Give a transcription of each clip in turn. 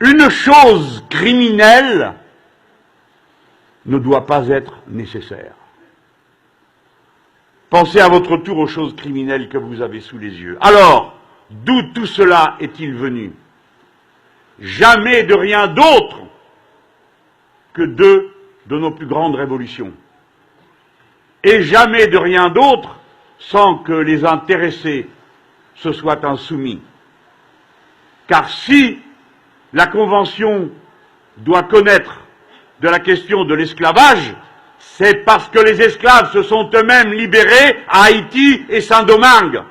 Une chose criminelle ne doit pas être nécessaire. Pensez à votre tour aux choses criminelles que vous avez sous les yeux. Alors, d'où tout cela est-il venu? Jamais de rien d'autre que de nos plus grandes révolutions. Et jamais de rien d'autre sans que les intéressés se soient insoumis. Car si la Convention doit connaître de la question de l'esclavage, c'est parce que les esclaves se sont eux-mêmes libérés à Haïti et Saint-Domingue.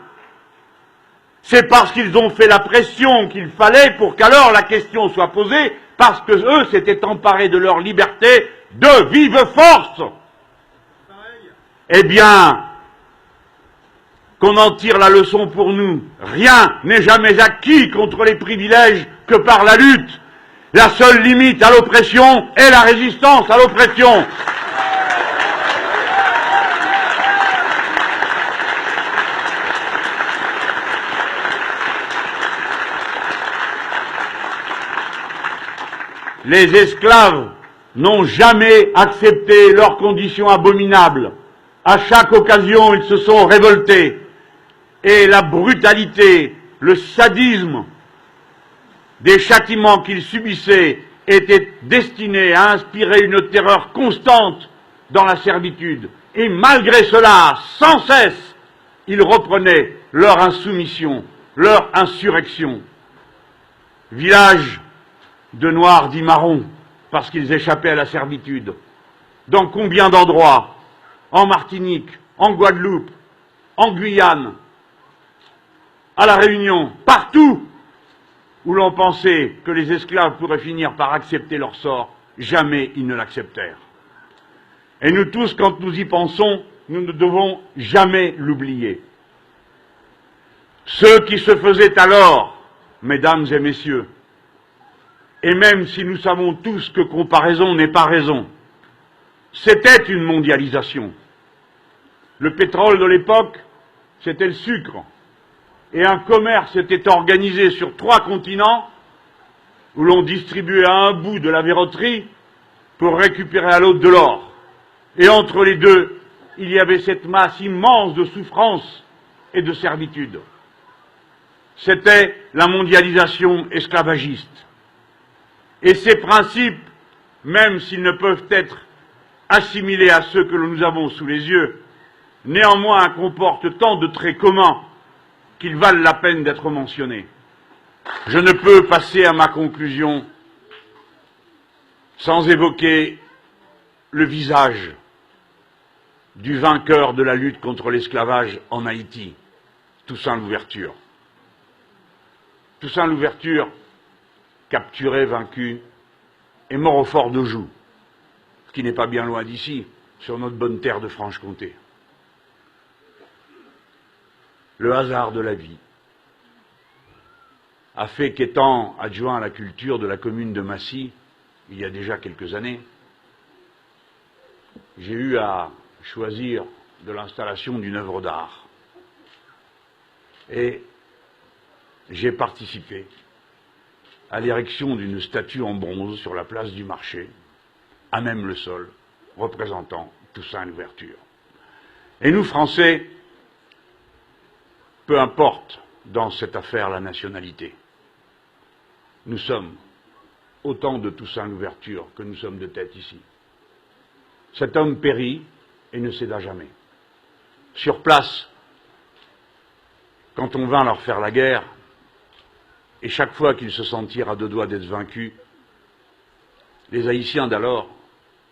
C'est parce qu'ils ont fait la pression qu'il fallait pour qu'alors la question soit posée, parce que eux s'étaient emparés de leur liberté de vive force. Eh bien, qu'on en tire la leçon pour nous. Rien n'est jamais acquis contre les privilèges que par la lutte. La seule limite à l'oppression est la résistance à l'oppression. Les esclaves n'ont jamais accepté leurs conditions abominables. À chaque occasion, ils se sont révoltés. Et la brutalité, le sadisme des châtiments qu'ils subissaient étaient destinés à inspirer une terreur constante dans la servitude. Et malgré cela, sans cesse, ils reprenaient leur insoumission, leur insurrection. Village de noirs dits marrons, parce qu'ils échappaient à la servitude. Dans combien d'endroits? En Martinique, en Guadeloupe, en Guyane, à La Réunion, partout où l'on pensait que les esclaves pourraient finir par accepter leur sort, jamais ils ne l'acceptèrent. Et nous tous, quand nous y pensons, nous ne devons jamais l'oublier. Ceux qui se faisaient alors, mesdames et messieurs, et même si nous savons tous que comparaison n'est pas raison, c'était une mondialisation. Le pétrole de l'époque, c'était le sucre. Et un commerce était organisé sur 3 continents où l'on distribuait à un bout de la verroterie pour récupérer à l'autre de l'or. Et entre les deux, il y avait cette masse immense de souffrance et de servitude. C'était la mondialisation esclavagiste. Et ces principes, même s'ils ne peuvent être assimilés à ceux que nous avons sous les yeux, néanmoins comportent tant de traits communs qu'ils valent la peine d'être mentionnés. Je ne peux passer à ma conclusion sans évoquer le visage du vainqueur de la lutte contre l'esclavage en Haïti, Toussaint Louverture. Toussaint Louverture, capturé, vaincu, est mort au fort de Joux, ce qui n'est pas bien loin d'ici, sur notre bonne terre de Franche-Comté. Le hasard de la vie a fait qu'étant adjoint à la culture de la commune de Massy, il y a déjà quelques années, j'ai eu à choisir de l'installation d'une œuvre d'art. Et j'ai participé à l'érection d'une statue en bronze sur la place du marché, à même le sol, représentant Toussaint Louverture. Et nous, Français, peu importe dans cette affaire la nationalité, nous sommes autant de Toussaint Louverture que nous sommes de tête ici. Cet homme périt et ne céda jamais. Sur place, quand on vint leur faire la guerre, et chaque fois qu'ils se sentirent à 2 doigts d'être vaincus, les Haïtiens d'alors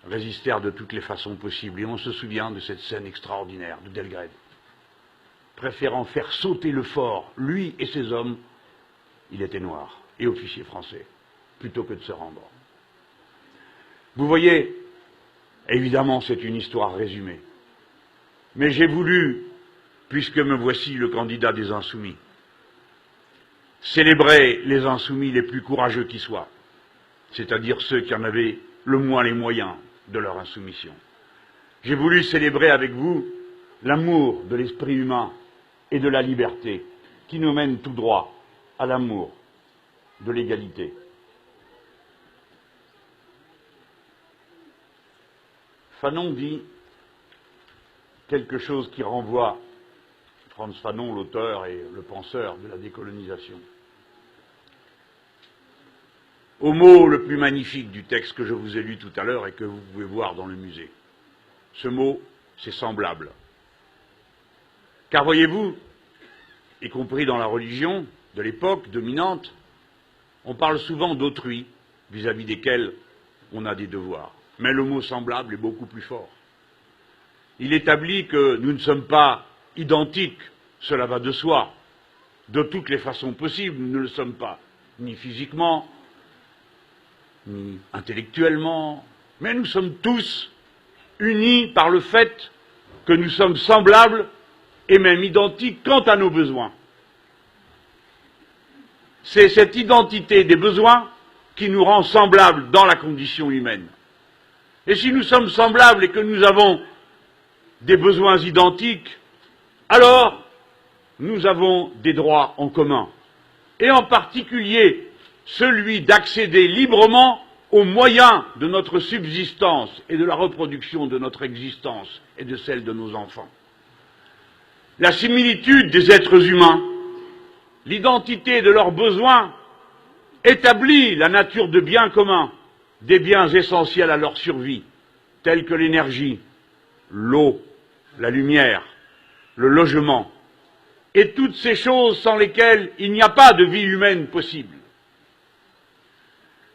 résistèrent de toutes les façons possibles. Et on se souvient de cette scène extraordinaire de Delgrès. Préférant faire sauter le fort, lui et ses hommes, il était noir et officier français, plutôt que de se rendre. Vous voyez, évidemment c'est une histoire résumée, mais j'ai voulu, puisque me voici le candidat des Insoumis, célébrer les Insoumis les plus courageux qui soient, c'est-à-dire ceux qui en avaient le moins les moyens de leur insoumission. J'ai voulu célébrer avec vous l'amour de l'esprit humain et de la liberté qui nous mène tout droit à l'amour de l'égalité. Fanon dit quelque chose qui renvoie Frantz Fanon, l'auteur et le penseur de la décolonisation, au mot le plus magnifique du texte que je vous ai lu tout à l'heure et que vous pouvez voir dans le musée. Ce mot, c'est semblable. Car voyez-vous, y compris dans la religion de l'époque dominante, on parle souvent d'autrui vis-à-vis desquels on a des devoirs. Mais le mot semblable est beaucoup plus fort. Il établit que nous ne sommes pas identiques, cela va de soi. De toutes les façons possibles, nous ne le sommes pas, ni physiquement, ni intellectuellement, mais nous sommes tous unis par le fait que nous sommes semblables et même identiques quant à nos besoins. C'est cette identité des besoins qui nous rend semblables dans la condition humaine. Et si nous sommes semblables et que nous avons des besoins identiques, alors nous avons des droits en commun, et en particulier celui d'accéder librement aux moyens de notre subsistance et de la reproduction de notre existence et de celle de nos enfants. La similitude des êtres humains, l'identité de leurs besoins, établit la nature de biens communs, des biens essentiels à leur survie, tels que l'énergie, l'eau, la lumière, le logement, et toutes ces choses sans lesquelles il n'y a pas de vie humaine possible.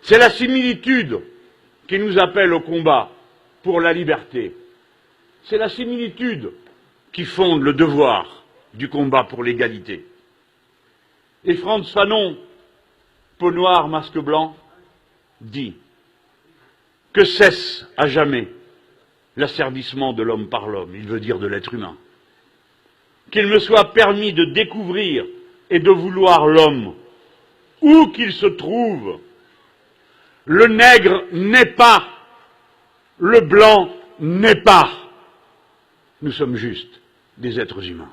C'est la similitude qui nous appelle au combat pour la liberté. C'est la similitude qui fonde le devoir du combat pour l'égalité. Et Frantz Fanon, peau noire, masque blanc, dit que cesse à jamais l'asservissement de l'homme par l'homme, il veut dire de l'être humain. Qu'il me soit permis de découvrir et de vouloir l'homme, où qu'il se trouve. Le nègre n'est pas, le blanc n'est pas. Nous sommes juste des êtres humains.